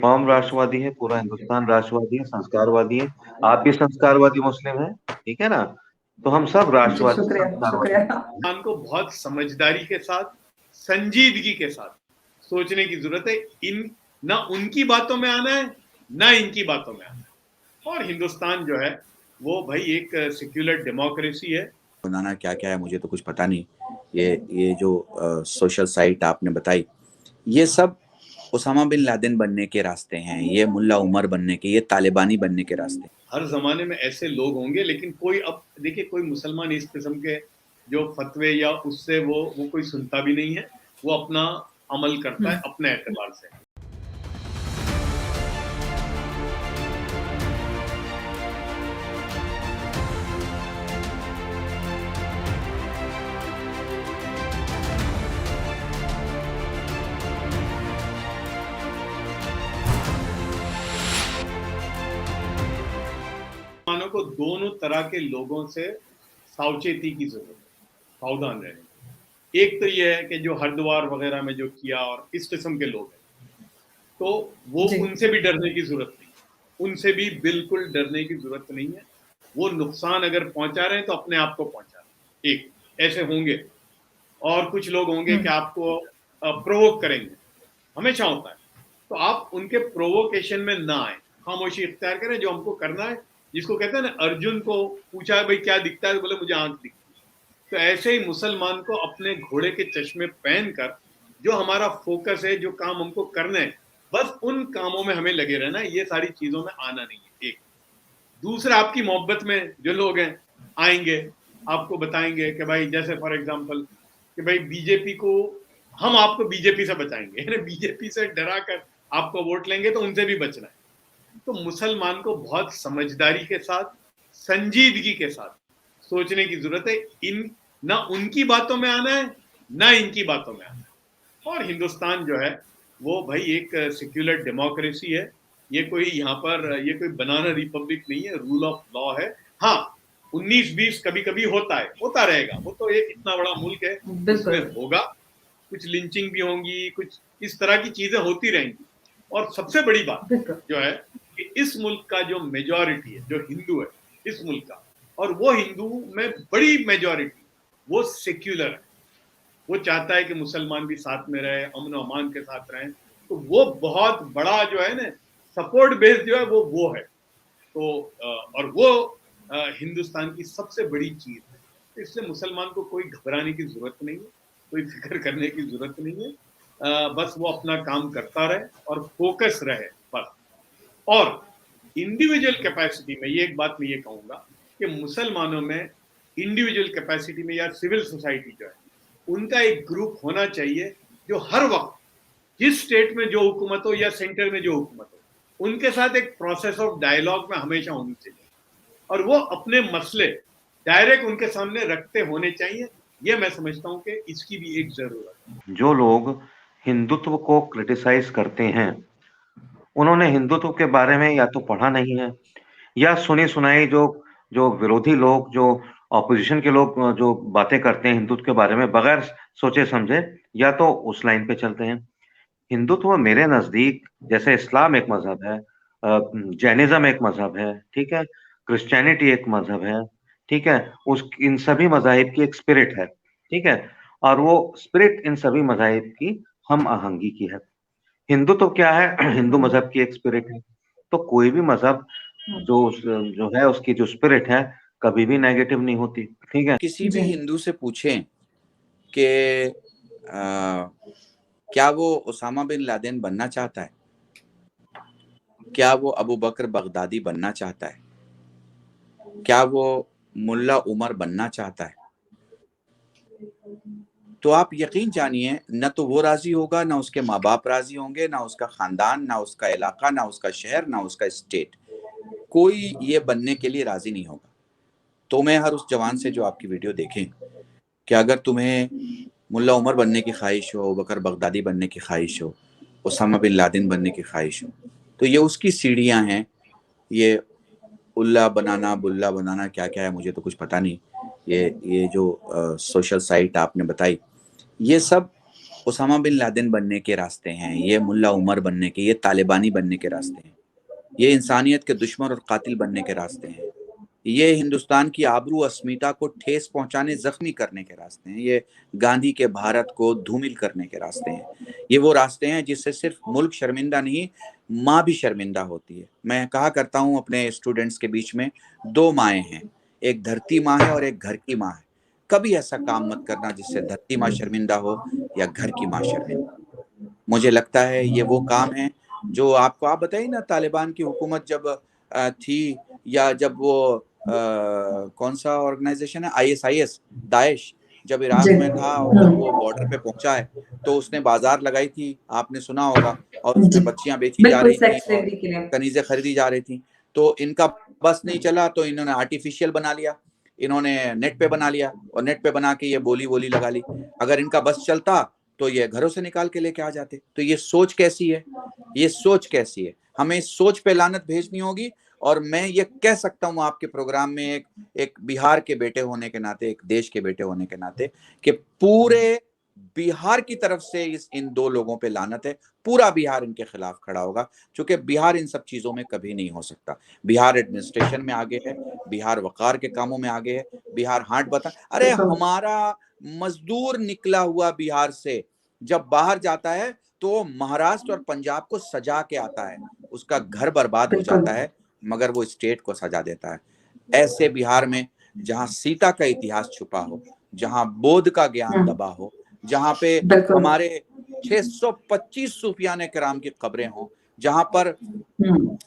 तमाम राष्ट्रवादी है, पूरा हिंदुस्तान राष्ट्रवादी है, संस्कारवादी है। आप भी संस्कारवादी मुस्लिम हैं, ठीक है ना? तो हम सब जी, राष्ट्रवादी शुक्रिया संस्कारवादी। शुक्रिया। इंसान को बहुत समझदारी के साथ, संजीदगी के साथ सोचने की जरूरत है। इन ना उनकी बातों में आना है, ना इनकी बातों में आना है। और हिंदुस्तान जो है वो भाई एक सेक्युलर डेमोक्रेसी है। बनाना क्या क्या है मुझे तो कुछ पता नहीं। ये जो सोशल साइट आपने बताई, ये सब उसामा बिन लादेन बनने के रास्ते हैं, ये मुल्ला उमर बनने के, ये तालिबानी बनने के रास्ते हैं। हर जमाने में ऐसे लोग होंगे, लेकिन कोई, अब देखिए, कोई मुसलमान इस किस्म के जो फतवे या उससे वो कोई सुनता भी नहीं है। वो अपना अमल करता है अपने एतबार से। मुसलमानों को दोनों तरह के लोगों से सावचेती की जरूरत है, सावधान रहने। एक तो ये है कि जो हरिद्वार वगैरह में जो किया और इस किस्म के लोग हैं, तो वो उनसे भी डरने की जरूरत नहीं, उनसे भी बिल्कुल डरने की जरूरत नहीं है। वो नुकसान अगर पहुंचा रहे हैं तो अपने आप को पहुंचा रहे हैं। एक ऐसे होंगे, और कुछ लोग होंगे कि आपको प्रोवोक करेंगे, हमेशा होता है। तो आप उनके प्रोवोकेशन में ना आए, खामोशी इख्तियार करें। जो हमको करना है, जिसको कहते हैं ना, अर्जुन को पूछा भाई क्या दिखता है, तो बोले मुझे आंख दिखती है। तो ऐसे ही मुसलमान को अपने घोड़े के चश्मे पहनकर जो हमारा फोकस है, जो काम हमको करने हैं, बस उन कामों में हमें लगे रहना है। ये सारी चीजों में आना नहीं है। एक दूसरा, आपकी मोहब्बत में जो लोग हैं आएंगे, आपको बताएंगे कि भाई, जैसे फॉर एग्जांपल कि भाई बीजेपी को, हम आपको बीजेपी से बचाएंगे, बीजेपी से डरा कर आपको वोट लेंगे, तो उनसे भी बचना है। तो मुसलमान को बहुत समझदारी के साथ, संजीदगी के साथ सोचने की जरूरत है। इन ना उनकी बातों में आना है, ना इनकी बातों में आना है। और हिंदुस्तान जो है वो भाई एक सेक्युलर डेमोक्रेसी है। ये कोई यहाँ पर, ये कोई बनाना रिपब्लिक नहीं है, रूल ऑफ लॉ है। हाँ, 19-20 कभी कभी होता है, होता रहेगा, वो तो एक इतना बड़ा मुल्क है, उसमें होगा, कुछ लिंचिंग भी होंगी, कुछ इस तरह की चीजें होती रहेंगी। और सबसे बड़ी बात जो है कि इस मुल्क का जो मेजॉरिटी है, जो हिंदू है इस मुल्क का, और वो हिंदू में बड़ी मेजॉरिटी वो सेक्युलर है। वो चाहता है कि मुसलमान भी साथ में रहे, अमन और अमान के साथ रहें। तो वो बहुत बड़ा जो है ना, सपोर्ट बेस जो है वो है। तो और वो हिंदुस्तान की सबसे बड़ी चीज है। तो इसलिए मुसलमान को कोई घबराने की जरूरत नहीं है, कोई फिक्र करने की जरूरत नहीं है। बस वो अपना काम करता रहे और फोकस रहे बस। और इंडिविजुअल कैपेसिटी में ये एक बात मैं ये कहूंगा कि मुसलमानों में इंडिविजुअल कैपेसिटी में, या सिविल सोसाइटी जो है, उनका एक ग्रुप होना चाहिए जो हर वक्त, जिस स्टेट में जो हुकूमत हो या सेंटर में जो हुकूमत हो, उनके साथ एक प्रोसेस ऑफ डायलॉग में हमेशा होनी चाहिए। और वो अपने मसले डायरेक्ट उनके सामने रखते होने चाहिए। ये मैं समझता हूं कि इसकी भी एक जरूरत है। जो लोग हिंदुत्व को क्रिटिसाइज करते हैं, उन्होंने हिंदुत्व के बारे में या तो पढ़ा नहीं है, या सुनी सुनाई जो जो विरोधी लोग, जो ऑपोजिशन के लोग जो बातें करते हैं हिंदुत्व के बारे में बगैर सोचे समझे, या तो उस लाइन पे चलते हैं। हिंदुत्व मेरे नजदीक, जैसे इस्लाम एक मजहब है, जैनिज्म एक मजहब है, ठीक है, क्रिश्चियनिटी एक मजहब है, ठीक है, उस इन सभी मजाहिब की एक स्पिरिट है, ठीक है, और वो स्पिरिट इन सभी मजाहिब की हम आहंगी की है। हिंदू तो क्या है, हिंदू मजहब की एक स्पिरिट है। तो कोई भी मजहब जो जो है, उसकी जो स्पिरिट है, कभी भी नेगेटिव नहीं होती, ठीक है। किसी भी हिंदू से पूछें कि क्या वो उसामा बिन लादेन बनना चाहता है, क्या वो अबू बकर बगदादी बनना चाहता है, क्या वो मुल्ला उमर बनना चाहता है, तो आप यकीन जानिए, न तो वो राजी होगा, ना उसके माँ बाप राजी होंगे, ना उसका खानदान, ना उसका इलाका, ना उसका शहर, ना उसका स्टेट, कोई ये बनने के लिए राजी नहीं होगा। तो मैं हर उस जवान से जो आपकी वीडियो देखें कि अगर तुम्हें मुल्ला उमर बनने की ख्वाहिश हो, बकर बगदादी बनने की ख्वाहिश हो, उसामा बिन लादेन बनने की ख्वाहिश हो, तो ये उसकी सीढ़ियाँ हैं। ये उल्ला बनाना, बुल्ला बनाना क्या क्या है मुझे तो कुछ पता नहीं। ये जो सोशल साइट आपने बताई, ये सब उसामा बिन लादेन बनने के रास्ते हैं, ये मुल्ला उमर बनने के, ये तालिबानी बनने के रास्ते हैं, ये इंसानियत के दुश्मन और कातिल बनने के रास्ते हैं, ये हिंदुस्तान की आबरू अस्मिता को ठेस पहुंचाने, जख्मी करने के रास्ते हैं, ये गांधी के भारत को धूमिल करने के रास्ते हैं। ये वो रास्ते हैं जिससे सिर्फ मुल्क शर्मिंदा नहीं, माँ भी शर्मिंदा होती है। मैं कहा करता हूँ अपने स्टूडेंट्स के बीच में, दो माएँ हैं, एक धरती माँ है और एक घर की माँ है। कभी ऐसा काम मत करना जिससे धरती माँ शर्मिंदा हो या घर की माँ शर्मिंदा। मुझे लगता है ये वो काम है जो आपको, आप बताइए ना, तालिबान की हुकूमत जब थी, या जब वो कौन सा ऑर्गेनाइजेशन है, ISIS, दाइश, जब इराक जी। में था और जब वो बॉर्डर पे पहुंचा है तो उसने बाजार लगाई थी, आपने सुना होगा, और जी, उसमें बच्चियां बेची जा बिल्कुल रही थी सेक्स और स्लेवरी के लिए। कनीजें खरीदी जा रही थी। तो इनका बस नहीं चला तो इन्होंने आर्टिफिशियल बना लिया, इन्होंने नेट पे बना लिया और नेट पे बना के ये बोली बोली लगा ली। अगर इनका बस चलता तो ये घरों से निकाल के लेके आ जाते। तो ये सोच कैसी है, ये सोच कैसी है? हमें इस सोच पे लानत भेजनी होगी। और मैं ये कह सकता हूँ आपके प्रोग्राम में, एक बिहार के बेटे होने के नाते, एक देश के बेटे होने के नाते, कि पूरे बिहार की तरफ से इन दो लोगों पे लानत है। पूरा बिहार इनके खिलाफ खड़ा होगा, क्योंकि बिहार इन सब चीजों में कभी नहीं हो सकता। बिहार एडमिनिस्ट्रेशन में आगे है, बिहार वकार के कामों में आगे है, बिहार हाट बता, अरे हमारा मजदूर निकला हुआ बिहार से जब बाहर जाता है तो महाराष्ट्र और पंजाब को सजा के आता है, उसका घर बर्बाद हो जाता है, मगर वो स्टेट को सजा देता है। ऐसे बिहार में जहां सीता का इतिहास छुपा हो, जहां बोध का ज्ञान दबा हो, जहां पे हमारे 625 सूफियाने किराम की कब्रें हों, जहां पर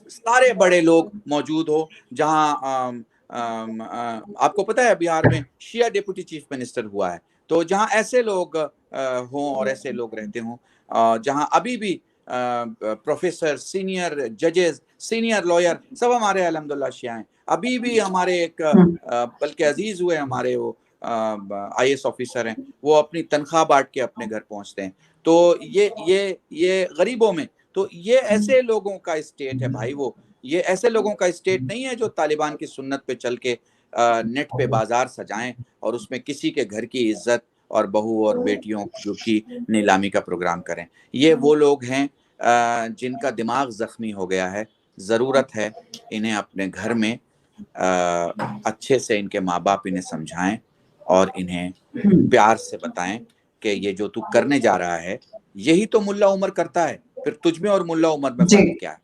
सारे बड़े लोग मौजूद हो, जहां आपको पता है बिहार में शिया डिप्टी चीफ मिनिस्टर हुआ है, तो जहां ऐसे लोग हों और ऐसे लोग रहते हों, जहां अभी भी प्रोफेसर, सीनियर जजेस, सीनियर लॉयर सब हमारे अल्हम्दुलिल्लाह शिया हैं। अभी भी हमारे एक बल्कि अजीज हुए हमारे वो IAS ऑफिसर हैं, वो अपनी तनख्वाह बांट के अपने घर पहुंचते हैं। तो ये गरीबों में, तो ये ऐसे लोगों का स्टेट है भाई, वो ये ऐसे लोगों का स्टेट नहीं है जो तालिबान की सुन्नत पे चल के नेट पे बाजार सजाएं और उसमें किसी के घर की इज्जत और बहू और बेटियों की नीलामी का प्रोग्राम करें। ये वो लोग हैं जिनका दिमाग जख्मी हो गया है। ज़रूरत है इन्हें अपने घर में अच्छे से इनके माँ बाप इन्हें समझाएं और इन्हें प्यार से बताएं कि ये जो तू करने जा रहा है यही तो मुल्ला उमर करता है, फिर तुझ में और मुल्ला उमर में फर्क क्या है?